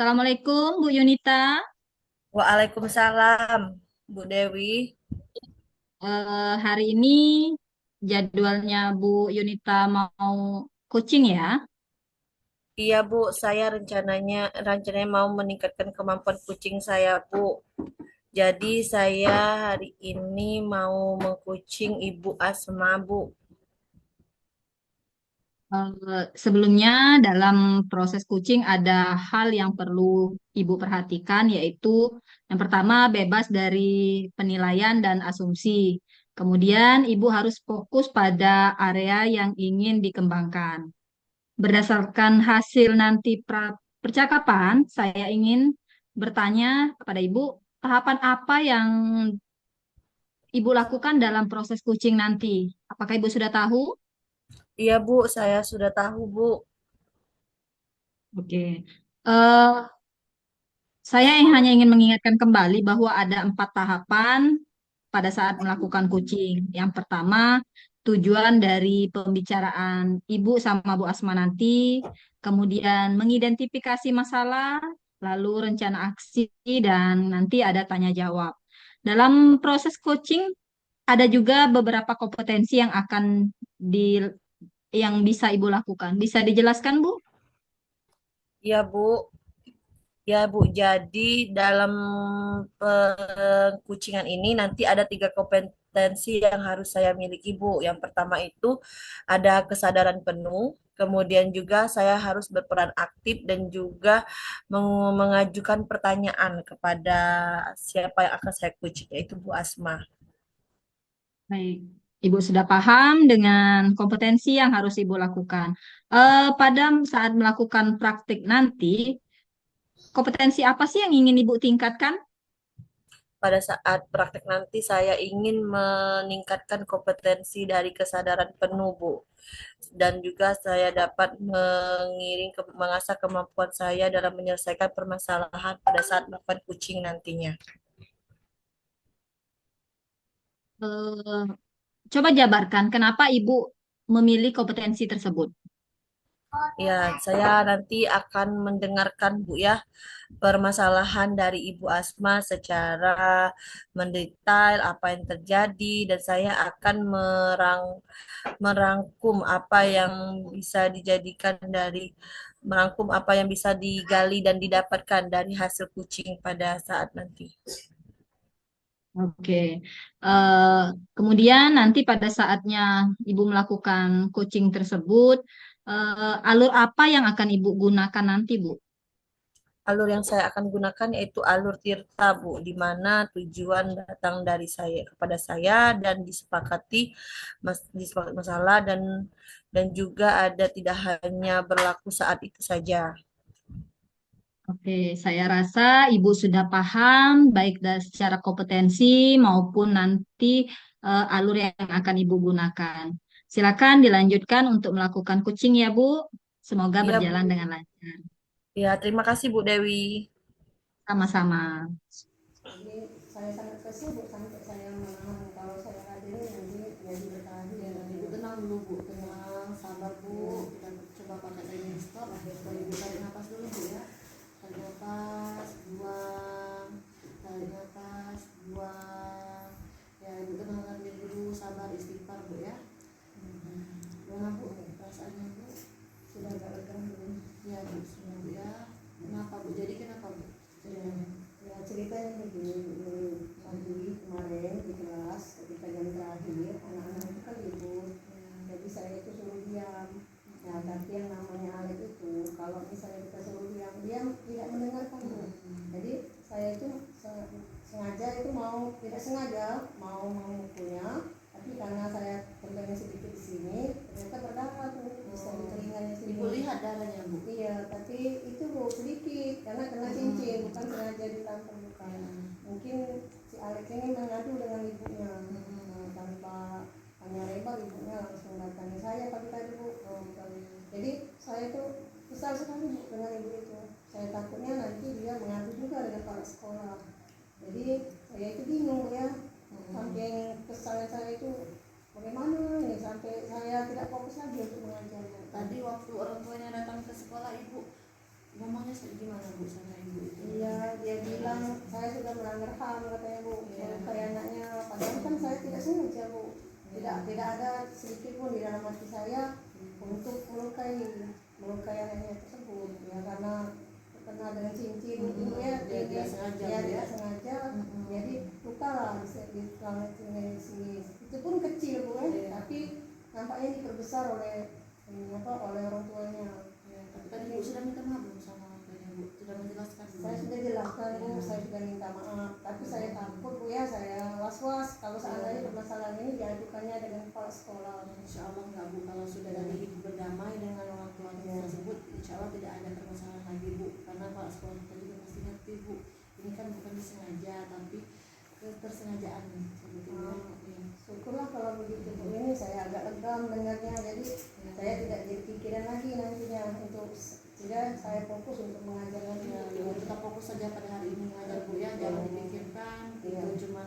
Assalamualaikum Bu Yunita. Waalaikumsalam, Bu Dewi. Hari ini jadwalnya Bu Yunita mau coaching ya. Iya, Bu, saya rencananya mau meningkatkan kemampuan kucing saya, Bu. Jadi saya hari ini mau mengkucing Ibu Asma, Bu. Sebelumnya dalam proses coaching ada hal yang perlu Ibu perhatikan, yaitu yang pertama bebas dari penilaian dan asumsi. Kemudian Ibu harus fokus pada area yang ingin dikembangkan. Berdasarkan hasil nanti percakapan, saya ingin bertanya kepada Ibu, tahapan apa yang Ibu lakukan dalam proses coaching nanti? Apakah Ibu sudah tahu? Iya, Bu, saya sudah tahu, Bu. Oke. Eh, saya hanya ingin mengingatkan kembali bahwa ada 4 tahapan pada saat melakukan coaching. Yang pertama, tujuan dari pembicaraan Ibu sama Bu Asma nanti, kemudian mengidentifikasi masalah, lalu rencana aksi, dan nanti ada tanya jawab. Dalam proses coaching, ada juga beberapa kompetensi yang akan di yang bisa Ibu lakukan. Bisa dijelaskan, Bu? Iya, Bu. Ya, Bu. Jadi dalam kucingan ini nanti ada 3 kompetensi yang harus saya miliki, Bu. Yang pertama itu ada kesadaran penuh, kemudian juga saya harus berperan aktif dan juga mengajukan pertanyaan kepada siapa yang akan saya kucing, yaitu Bu Asma. Baik, Ibu sudah paham dengan kompetensi yang harus Ibu lakukan. Pada saat melakukan praktik nanti, kompetensi apa sih yang ingin Ibu tingkatkan? Pada saat praktek nanti saya ingin meningkatkan kompetensi dari kesadaran penuh, Bu. Dan juga saya dapat mengasah kemampuan saya dalam menyelesaikan permasalahan pada saat melakukan kucing nantinya. Eh, Coba jabarkan kenapa Ibu memilih kompetensi tersebut. Ya, saya nanti akan mendengarkan, Bu, ya, permasalahan dari Ibu Asma secara mendetail apa yang terjadi, dan saya akan merangkum apa yang bisa dijadikan dari merangkum apa yang bisa digali dan didapatkan dari hasil kucing pada saat nanti. Oke. Eh, Kemudian nanti pada saatnya Ibu melakukan coaching tersebut, alur apa yang akan Ibu gunakan nanti, Bu? Alur yang saya akan gunakan yaitu alur Tirta, Bu, di mana tujuan datang dari saya kepada saya dan disepakati masalah, dan juga ada tidak hanya berlaku saat itu saja. Oke, saya rasa Ibu sudah paham baik dari secara kompetensi maupun nanti alur yang akan Ibu gunakan. Silakan dilanjutkan untuk melakukan coaching ya, Bu. Semoga Iya, Bu. berjalan dengan lancar. Ya, terima kasih, Bu Dewi. Sama-sama. Jadi saya sangat kesal, Bu, sampai saya menahan kalau saya hadir nanti jadi bertahan, ya nanti Bu tenang dulu, Bu, tenang, sabar, Bu. Kita coba pakai training stop, supaya Ibu tarik nafas dulu, Bu, ya. Tarik nafas, buang, tarik nafas, buang. Ya, Ibu tenangkan diri dulu, sabar, istighfar, Bu, ya. Gimana, Bu, perasaannya, Bu? Sudah agak lega belum? Ya, Bu, sudah, Bu, ya. Kenapa, Bu? Jadi kenapa, Bu? Ya, ceritanya begini, pagi kemarin di kelas ketika jam terakhir anak-anak itu kan libur, jadi saya itu suruh diam. Nah, tapi yang namanya Alek itu kalau misalnya kita suruh diam, dia tidak mendengarkan, Bu. Jadi saya itu sengaja itu mau tidak sengaja mau memukulnya, tapi karena saya terkena sedikit di sini ternyata berdarah tuh, bisa di telinganya sini. Ibu lihat darahnya, Bu? Iya, tapi itu, Bu, sedikit karena kena cincin, bukan sengaja ditampar, bukan. Mungkin si Alex ini mengadu dengan ibunya. Tanpa tanya lebar ibunya langsung datangi saya pagi tadi, Bu. Jadi saya tuh kesal sekali, Bu, dengan ibu itu. Saya takutnya nanti dia mengadu juga dengan kepala sekolah. Jadi saya itu bingung, ya. Saking kesalnya saya itu bagaimana nih sampai saya tidak fokus lagi untuk mengajarnya. Tadi waktu orang tuanya datang ke sekolah, Ibu ngomong maunya gimana Bu sama Ibu itu? Iya, dia bilang saya sudah melanggar HAM katanya Bu, melukai anaknya. Padahal kan saya tidak sengaja Bu, tidak ada sedikit pun di dalam hati saya untuk melukai anaknya tersebut. Ya karena terkena dengan cincin itu ya, dia tidak sengaja, jadi luka lah di langit sini. Itu pun kecil Bu, tapi nampaknya diperbesar oleh oleh orang tuanya. Ya, tapi tadi Bu sudah minta maaf belum sama orang tuanya Bu? Sudah menjelaskan? Saya sudah jelaskan Bu, saya sudah minta maaf. Tapi saya takut Bu ya, saya was-was kalau seandainya permasalahan ini diadukannya dengan kepala sekolah. Insya Allah enggak Bu, kalau sudah dari Ibu berdamai dengan orang tua tersebut, insya Allah tidak ada permasalahan lagi Bu. Karena kepala sekolah kita juga pasti ngerti Bu. Ini kan bukan disengaja, tapi ketersengajaan sebetulnya. Syukurlah kalau begitu Bu, ini saya agak lega mendengarnya, jadi saya tidak jadi pikiran lagi nantinya untuk sehingga saya fokus untuk mengajar nanti. Tetap fokus saja pada hari ini mengajar Bu ya, jangan dipikirkan itu cuma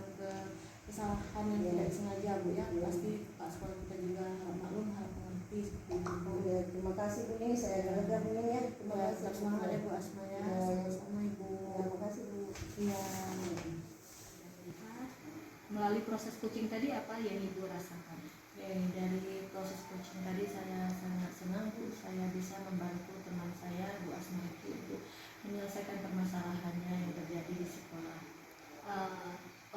kesalahan yang tidak sengaja Bu ya. Pasti Pak sekolah kita juga maklum, harap mengerti seperti itu Bu. Ya, terima kasih Bu, ini saya agak lega Bu ini ya. Terima kasih. Semangat ya Bu Asma ya. Sama-sama Ibu. Terima kasih Bu. Iya. Melalui proses coaching tadi apa yang Ibu rasakan? Dari proses coaching tadi saya sangat senang Bu, saya bisa membantu teman saya Bu Asma itu untuk menyelesaikan permasalahannya yang terjadi di sekolah.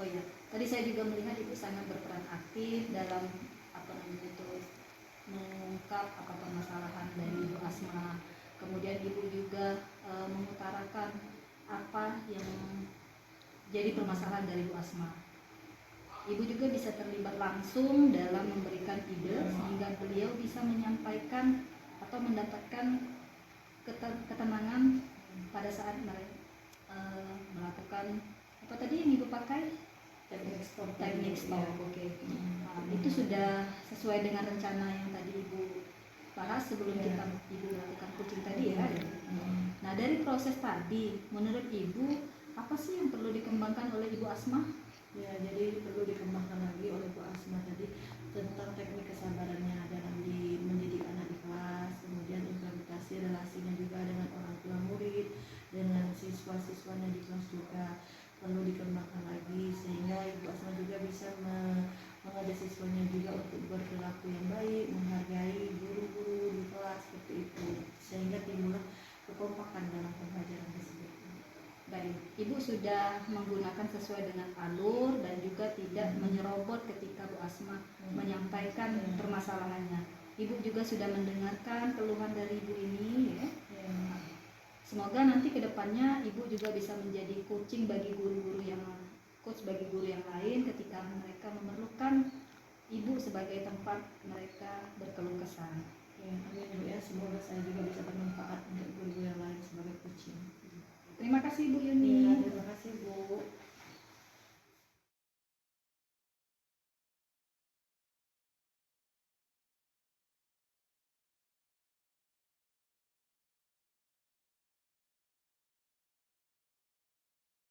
Oh iya, tadi saya juga melihat Ibu sangat berperan aktif dalam apa namanya itu mengungkap apa permasalahan dari Ibu Asma. Kemudian Ibu juga mengutarakan apa yang jadi permasalahan dari Bu Asma. Ibu juga bisa terlibat langsung dalam memberikan ide sehingga beliau bisa menyampaikan atau mendapatkan ketenangan pada saat mereka melakukan apa tadi yang Ibu pakai? Teknik stop. Oke. Itu sudah sesuai dengan rencana yang tadi Ibu bahas sebelum Ibu melakukan coaching tadi ya. Nah, dari proses tadi menurut Ibu apa sih yang perlu dikembangkan oleh Ibu Asma? Ya, jadi perlu dikembangkan lagi oleh Bu Asma tadi tentang teknik kesabarannya dalam mendidik anak di kelas, kemudian implementasi relasinya juga dengan orang tua murid, dengan siswa-siswanya di kelas juga perlu dikembangkan lagi sehingga Ibu Asma juga bisa mengajak siswanya juga untuk berperilaku yang baik, menghargai guru-guru di kelas seperti itu sehingga timbullah kekompakan dalam pembelajaran tersebut. Baik, Ibu sudah menggunakan sesuai dengan alur dan juga tidak menyerobot ketika Bu Asma menyampaikan permasalahannya. Ibu juga sudah mendengarkan keluhan dari Ibu ini ya. Semoga nanti kedepannya Ibu juga bisa menjadi coach bagi guru yang lain ketika mereka memerlukan Ibu sebagai tempat mereka berkeluh kesah. Ya, amin Bu ya, semoga saya juga bisa bermanfaat untuk guru yang lain sebagai coaching. Terima kasih Bu Yuni.